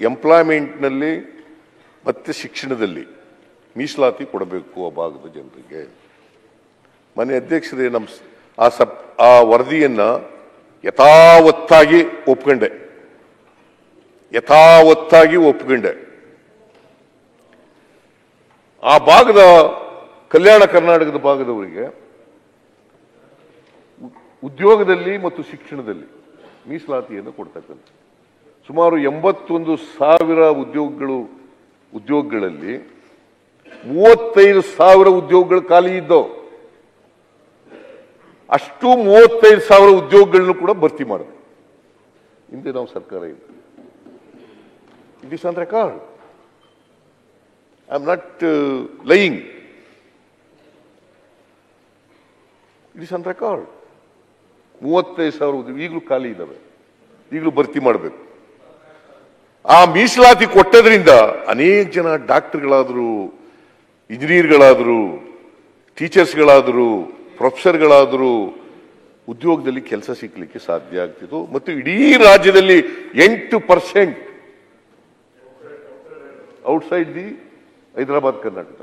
ಎಂಪ್ಲಾಯ್ಮೆಂಟ್ನಲ್ಲಿ ಮತ್ತು ಶಿಕ್ಷಣದಲ್ಲಿ ಮೀಸಲಾತಿ ಕೊಡಬೇಕು ಆ ಭಾಗದ ಜನರಿಗೆ. ಮನೆ ಅಧ್ಯಕ್ಷರೇ, ಆ ವರದಿಯನ್ನ ಯಥಾವತ್ತಾಗಿ ಒಪ್ಕೊಂಡೆ. ಆ ಭಾಗದ ಕಲ್ಯಾಣ ಕರ್ನಾಟಕದ ಭಾಗದವರಿಗೆ ಉದ್ಯೋಗದಲ್ಲಿ ಮತ್ತು ಶಿಕ್ಷಣದಲ್ಲಿ ಮೀಸಲಾತಿಯನ್ನು ಕೊಡ್ತಕ್ಕಂಥ ಸುಮಾರು 81,000 ಉದ್ಯೋಗಗಳಲ್ಲಿ 35,000 ಉದ್ಯೋಗಗಳು ಖಾಲಿ ಇದ್ದವು. ಅಷ್ಟು 35,000 ಉದ್ಯೋಗಗಳನ್ನು ಕೂಡ ಭರ್ತಿ ಮಾಡಿದೆ ಹಿಂದೆ ನಾವು ಸರ್ಕಾರ ಇಲ್ಲ. It is on record. I am not lying. It is on record. 35,000 ಉದ್ಯೋಗ ಈಗಲೂ ಖಾಲಿ ಇದ್ದಾವೆ, ಈಗಲೂ ಭರ್ತಿ ಮಾಡಬೇಕು. ಆ ಮೀಸಲಾತಿ ಕೊಟ್ಟದ್ರಿಂದ ಅನೇಕ ಜನ ಡಾಕ್ಟರ್ಗಳಾದರು, ಇಂಜಿನಿಯರ್ಗಳಾದರು, ಟೀಚರ್ಸ್ಗಳಾದರು, ಪ್ರೊಫೆಸರ್ಗಳಾದರೂ ಉದ್ಯೋಗದಲ್ಲಿ ಕೆಲಸ ಸಿಕ್ಕಲಿಕ್ಕೆ ಸಾಧ್ಯ ಆಗ್ತಿತ್ತು. ಮತ್ತು ಇಡೀ ರಾಜ್ಯದಲ್ಲಿ 8% ಔಟ್ಸೈಡ್ ದಿ ಹೈದರಾಬಾದ್ ಕರ್ನಾಟಕ,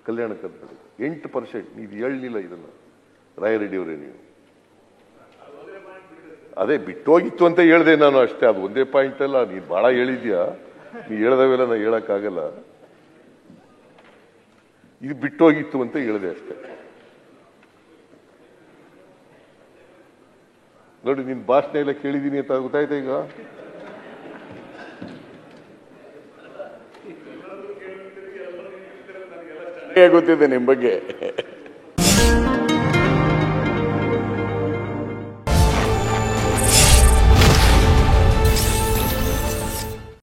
ಕಲ್ಯಾಣ ಕರ್ನಾಟಕ 8%. ನೀವು ಹೇಳಲಿಲ್ಲ ಇದನ್ನ ರಾಯರೆಡ್ಡಿ ಅವರೇ. ನೀವು ಅದೇ ಬಿಟ್ಟೋಗಿತ್ತು ಅಂತ ಹೇಳಿದೆ ನಾನು ಅಷ್ಟೇ. ಅದು ಒಂದೇ ಪಾಯಿಂಟ್ ಅಲ್ಲ, ನೀನು ಬಹಳ ಹೇಳಿದ್ಯಾ. ನೀ ಹೇಳ್ದವೆಲ್ಲ ನಾ ಹೇಳಕ್ಕಾಗಲ್ಲ. ಇದು ಬಿಟ್ಟೋಗಿತ್ತು ಅಂತ ಹೇಳಿದೆ ಅಷ್ಟೇ. ನೋಡಿ, ನಿನ್ ಭಾಷಣ ಎಲ್ಲ ಕೇಳಿದೀನಿ ಅಂತ ಗೊತ್ತಾಯ್ತಾ ಈಗ. ಗೊತ್ತಿದೆ ನಿಮ್ ಬಗ್ಗೆ.